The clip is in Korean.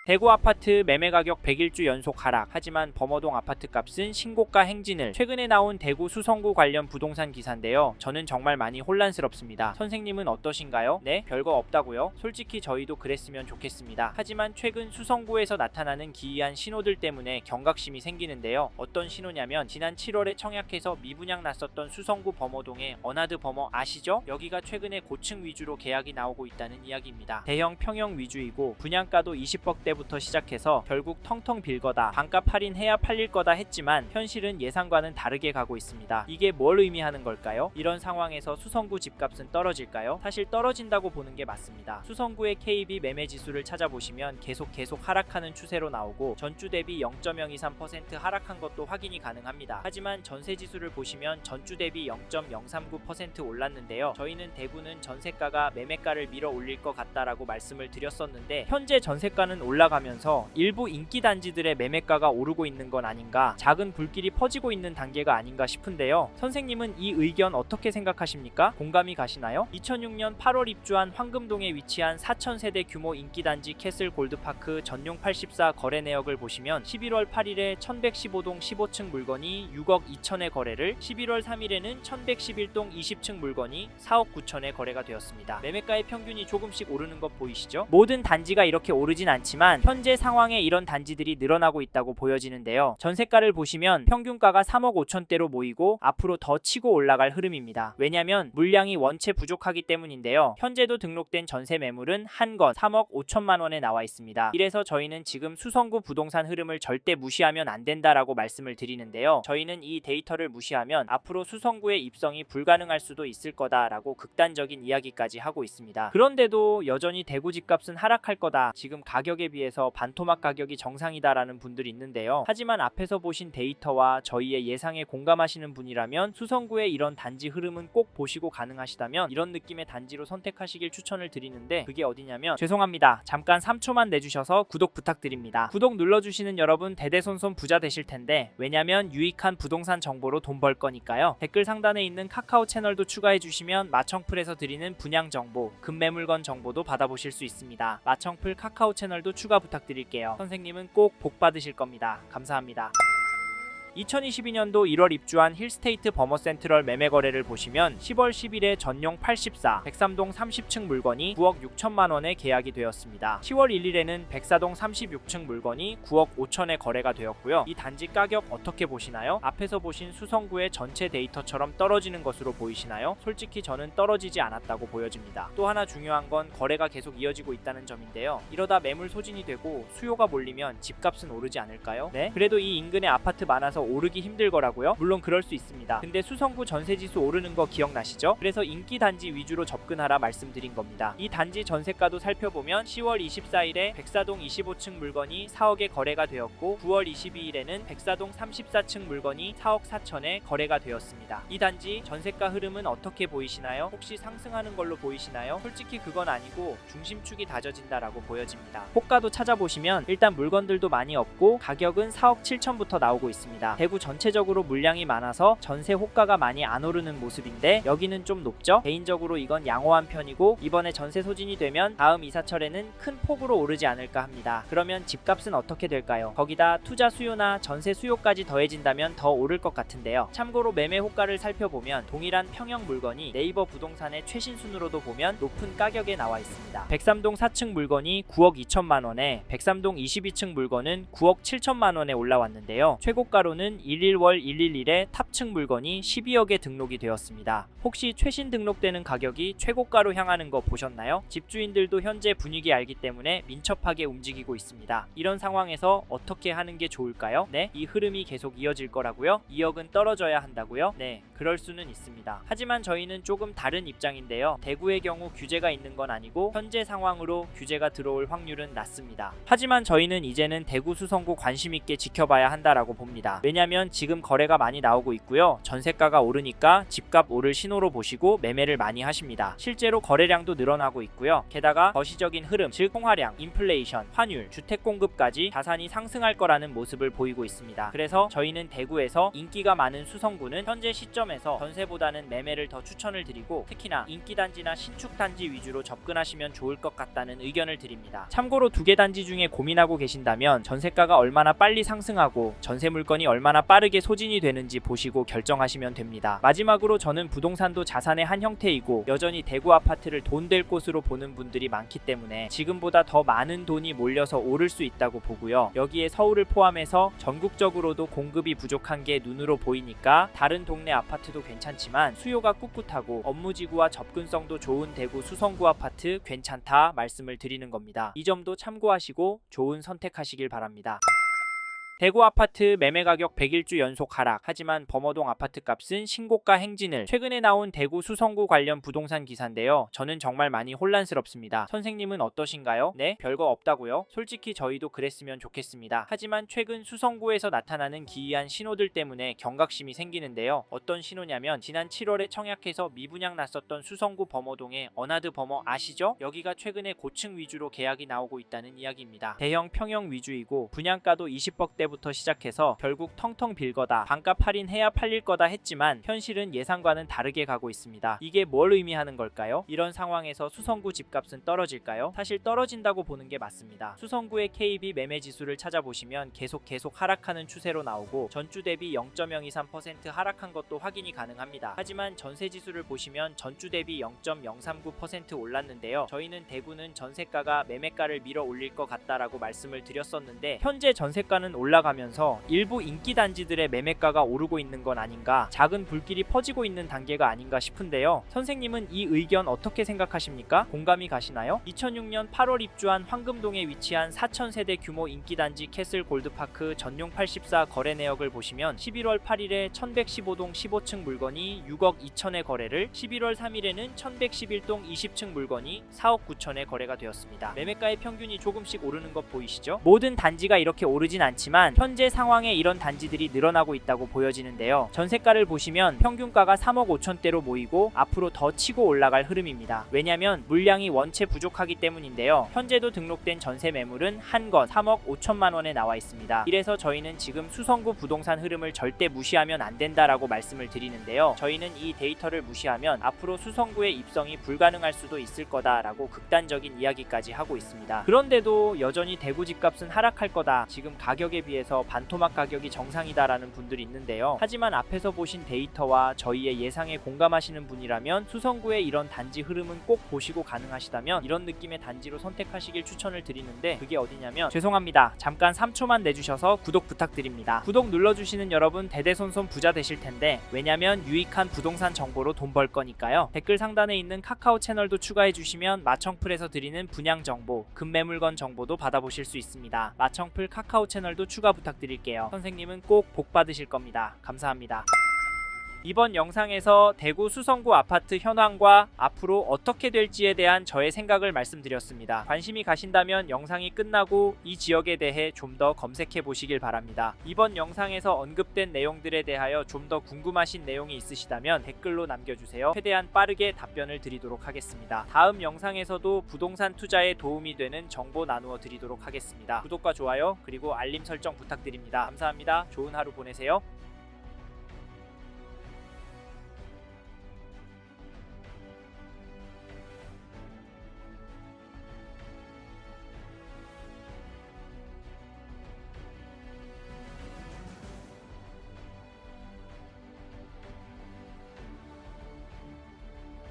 대구 아파트 매매 가격 100일주 연속 하락. 하지만 범어동 아파트 값은 신고가 행진을. 최근에 나온 대구 수성구 관련 부동산 기사인데요. 저는 정말 많이 혼란스럽습니다. 선생님은 어떠신가요? 네, 별거 없다고요? 솔직히 저희도 그랬으면 좋겠습니다. 하지만 최근 수성구에서 나타나는 기이한 신호들 때문에 경각심이 생기는데요. 어떤 신호냐면 지난 7월에 청약해서 미분양 났었던 수성구 범어동의 어나드 범어 아시죠? 여기가 최근에 고층 위주로 계약이 나오고 있다는 이야기입니다. 대형 평형 위주이고 분양가도 20억대 부터 시작해서 결국 텅텅 빌 거다, 반값 할인해야 팔릴 거다 했지만 현실은 예상과는 다르게 가고 있습니다. 이게 뭘 의미하는 걸까요? 이런 상황에서 수성구 집값은 떨어질까요? 사실 떨어진다고 보는 게 맞습니다. 수성구의 KB 매매 지수를 찾아보시면 계속 하락하는 추세로 나오고 전주 대비 0.023% 하락한 것도 확인이 가능합니다. 하지만 전세 지수를 보시면 전주 대비 0.039% 올랐는데요. 저희는 대구는 전세가가 매매가를 밀어 올릴 것 같다라고 말씀을 드렸었는데 현재 전세가는 올라가면서 일부 인기 단지들의 매매가가 오르고 있는 건 아닌가, 작은 불길이 퍼지고 있는 단계가 아닌가 싶은데요. 선생님은 이 의견 어떻게 생각하십니까? 공감이 가시나요? 2006년 8월 입주한 황금동에 위치한 4,000세대 규모 인기 단지 캐슬 골드파크 전용 84 거래 내역을 보시면 11월 8일에 1115동 15층 물건이 6억 2천에 거래를, 11월 3일에는 1111동 20층 물건이 4억 9천에 거래가 되었습니다. 매매가의 평균이 조금씩 오르는 것 보이시죠? 모든 단지가 이렇게 오르진 않지만 현재 상황에 이런 단지들이 늘어나고 있다고 보여지는데요. 전세가를 보시면 평균가가 3억 5천대로 모이고 앞으로 더 치고 올라갈 흐름입니다. 왜냐면 물량이 원체 부족하기 때문인데요. 현재도 등록된 전세 매물은 한 건 3억 5천만 원에 나와 있습니다. 이래서 저희는 지금 수성구 부동산 흐름을 절대 무시하면 안 된다라고 말씀을 드리는데요. 저희는 이 데이터를 무시하면 앞으로 수성구의 입성이 불가능할 수도 있을 거다라고 극단적인 이야기까지 하고 있습니다. 그런데도 여전히 대구 집값은 하락할 거다, 지금 가격에 비해서 반토막 가격이 정상이다라는 분들이 있는데요. 하지만 앞에서 보신 데이터와 저희의 예상에 공감하시는 분이라면 수성구의 이런 단지 흐름은 꼭 보시고 가능하시다면 이런 느낌의 단지로 선택하시길 추천을 드리는데, 그게 어디냐면, 죄송합니다, 잠깐 3초만 내주셔서 구독 부탁드립니다. 구독 눌러주시는 여러분 대대손손 부자 되실 텐데, 왜냐면 유익한 부동산 정보로 돈 벌 거니까요. 댓글 상단에 있는 카카오 채널도 추가해 주시면 마청풀에서 드리는 분양 정보, 급매물건 정보도 받아보실 수 있습니다. 마청풀 카카오 채널도 추가 부탁드릴게요. 선생님은 꼭 복 받으실 겁니다. 감사합니다. 2022년도 1월 입주한 힐스테이트 버머센트럴 매매 거래를 보시면 10월 10일에 전용 84 백삼동 30층 물건이 9억 6천만 원에 계약이 되었습니다. 10월 1일에는 백사동 36층 물건이 9억 5천에 거래가 되었고요. 이 단지 가격 어떻게 보시나요? 앞에서 보신 수성구의 전체 데이터처럼 떨어지는 것으로 보이시나요? 솔직히 저는 떨어지지 않았다고 보여집니다. 또 하나 중요한 건 거래가 계속 이어지고 있다는 점인데요. 이러다 매물 소진이 되고 수요가 몰리면 집값은 오르지 않을까요? 네? 그래도 이 인근에 아파트 많아서 오르기 힘들 거라고요? 물론 그럴 수 있습니다. 근데 수성구 전세지수 오르는 거 기억나시죠? 그래서 인기 단지 위주로 접근하라 말씀드린 겁니다. 이 단지 전세가도 살펴보면 10월 24일에 백사동 25층 물건이 4억에 거래가 되었고 9월 22일에는 백사동 34층 물건이 4억 4천에 거래가 되었습니다. 이 단지 전세가 흐름은 어떻게 보이시나요? 혹시 상승하는 걸로 보이시나요? 솔직히 그건 아니고 중심축이 다져진다라고 보여집니다. 호가도 찾아보시면 일단 물건들도 많이 없고 가격은 4억 7천부터 나오고 있습니다. 대구 전체적으로 물량이 많아서 전세 호가가 많이 안 오르는 모습인데 여기는 좀 높죠? 개인적으로 이건 양호한 편이고 이번에 전세 소진이 되면 다음 이사철에는 큰 폭으로 오르지 않을까 합니다. 그러면 집값은 어떻게 될까요? 거기다 투자 수요나 전세 수요까지 더해진다면 더 오를 것 같은데요. 참고로 매매 호가를 살펴보면 동일한 평형 물건이 네이버 부동산의 최신 순으로도 보면 높은 가격에 나와 있습니다. 백삼동 4층 물건이 9억 2천만 원에 백삼동 22층 물건은 9억 7천만 원에 올라왔는데요. 최고가로는 11월 111일에 탑층 물건이 12억에 등록이 되었습니다. 혹시 최신 등록되는 가격이 최고가로 향하는 거 보셨나요? 집주인들도 현재 분위기 알기 때문에 민첩하게 움직이고 있습니다. 이런 상황에서 어떻게 하는 게 좋을까요? 네, 이 흐름이 계속 이어질 거라고요? 2억은 떨어져야 한다고요? 네, 그럴 수는 있습니다. 하지만 저희는 조금 다른 입장인데요. 대구의 경우 규제가 있는 건 아니고 현재 상황으로 규제가 들어올 확률은 낮습니다. 하지만 저희는 이제는 대구 수성구 관심 있게 지켜봐야 한다라고 봅니다. 왜냐면 지금 거래가 많이 나오고 있고요. 전세가가 오르니까 집값 오를 신호로 보시고 매매를 많이 하십니다. 실제로 거래량도 늘어나고 있고요. 게다가 거시적인 흐름, 즉 통화량, 인플레이션, 환율, 주택 공급까지 자산이 상승할 거라는 모습을 보이고 있습니다. 그래서 저희는 대구에서 인기가 많은 수성구는 현재 시점에서 전세보다는 매매를 더 추천을 드리고, 특히나 인기단지나 신축단지 위주로 접근하시면 좋을 것 같다는 의견을 드립니다. 참고로 두 개 단지 중에 고민하고 계신다면 전세가가 얼마나 빨리 상승하고 전세 물건이 얼마나 빠르게 소진이 되는지 보시고 결정하시면 됩니다. 마지막으로 저는 부동산도 자산의 한 형태이고 여전히 대구 아파트를 돈 될 곳으로 보는 분들이 많기 때문에 지금보다 더 많은 돈이 몰려서 오를 수 있다고 보고요. 여기에 서울을 포함해서 전국적으로도 공급이 부족한 게 눈으로 보이니까 다른 동네 아파트도 괜찮지만 수요가 꿋꿋하고 업무지구와 접근성도 좋은 대구 수성구 아파트 괜찮다 말씀을 드리는 겁니다. 이 점도 참고하시고 좋은 선택하시길 바랍니다. 대구 아파트 매매 가격 100일주 연속 하락. 하지만 범어동 아파트 값은 신고가 행진을. 최근에 나온 대구 수성구 관련 부동산 기사인데요. 저는 정말 많이 혼란스럽습니다. 선생님은 어떠신가요? 네? 별거 없다고요? 솔직히 저희도 그랬으면 좋겠습니다. 하지만 최근 수성구에서 나타나는 기이한 신호들 때문에 경각심이 생기는데요. 어떤 신호냐면 지난 7월에 청약해서 미분양 났었던 수성구 범어동의 어나드 범어 아시죠? 여기가 최근에 고층 위주로 계약이 나오고 있다는 이야기입니다. 대형 평형 위주이고 분양가도 20억대 부터 시작해서 결국 텅텅 빌 거다, 반값 할인해야 팔릴 거다 했지만 현실은 예상과는 다르게 가고 있습니다. 이게 뭘 의미하는 걸까요? 이런 상황에서 수성구 집값은 떨어질까요? 사실 떨어진다고 보는 게 맞습니다. 수성구의 KB 매매 지수를 찾아보시면 계속 하락하는 추세로 나오고 전주 대비 0.023% 하락한 것도 확인이 가능합니다. 하지만 전세 지수를 보시면 전주 대비 0.039% 올랐는데요. 저희는 대구는 전세가가 매매가를 밀어 올릴 것 같다라고 말씀을 드렸었는데 현재 전세가는 올라가면서 일부 인기 단지들의 매매가가 오르고 있는 건 아닌가, 작은 불길이 퍼지고 있는 단계가 아닌가 싶은데요. 선생님은 이 의견 어떻게 생각하십니까? 공감이 가시나요? 2006년 8월 입주한 황금동에 위치한 4,000세대 규모 인기 단지 캐슬 골드파크 전용 84 거래 내역을 보시면 11월 8일에 1115동 15층 물건이 6억 2천에 거래를, 11월 3일에는 1111동 20층 물건이 4억 9천에 거래가 되었습니다. 매매가의 평균이 조금씩 오르는 것 보이시죠? 모든 단지가 이렇게 오르진 않지만 현재 상황에 이런 단지들이 늘어나고 있다고 보여지는데요. 전세가를 보시면 평균가가 3억 5천대로 모이고 앞으로 더 치고 올라갈 흐름입니다. 왜냐면 물량이 원체 부족하기 때문인데요. 현재도 등록된 전세 매물은 한 건 3억 5천만 원에 나와 있습니다. 이래서 저희는 지금 수성구 부동산 흐름을 절대 무시하면 안 된다라고 말씀을 드리는데요. 저희는 이 데이터를 무시하면 앞으로 수성구의 입성이 불가능할 수도 있을 거다라고 극단적인 이야기까지 하고 있습니다. 그런데도 여전히 대구 집값은 하락할 거다, 지금 가격에 비해서 반토막 가격이 정상이다라는 분들이 있는데요. 하지만 앞에서 보신 데이터와 저희의 예상에 공감하시는 분이라면 수성구의 이런 단지 흐름은 꼭 보시고 가능하시다면 이런 느낌의 단지로 선택하시길 추천을 드리는데, 그게 어디냐면, 죄송합니다, 잠깐 3초만 내주셔서 구독 부탁드립니다. 구독 눌러주시는 여러분 대대손손 부자 되실 텐데, 왜냐면 유익한 부동산 정보로 돈 벌 거니까요. 댓글 상단에 있는 카카오 채널도 추가해 주시면 마청풀에서 드리는 분양 정보, 급매물건 정보도 받아보실 수 있습니다. 마청풀 카카오 채널도 추가 부탁드릴게요. 선생님은 꼭 복 받으실 겁니다. 감사합니다. 이번 영상에서 대구 수성구 아파트 현황과 앞으로 어떻게 될지에 대한 저의 생각을 말씀드렸습니다. 관심이 가신다면 영상이 끝나고 이 지역에 대해 좀 더 검색해 보시길 바랍니다. 이번 영상에서 언급된 내용들에 대하여 좀 더 궁금하신 내용이 있으시다면 댓글로 남겨주세요. 최대한 빠르게 답변을 드리도록 하겠습니다. 다음 영상에서도 부동산 투자에 도움이 되는 정보 나누어 드리도록 하겠습니다. 구독과 좋아요 그리고 알림 설정 부탁드립니다. 감사합니다. 좋은 하루 보내세요.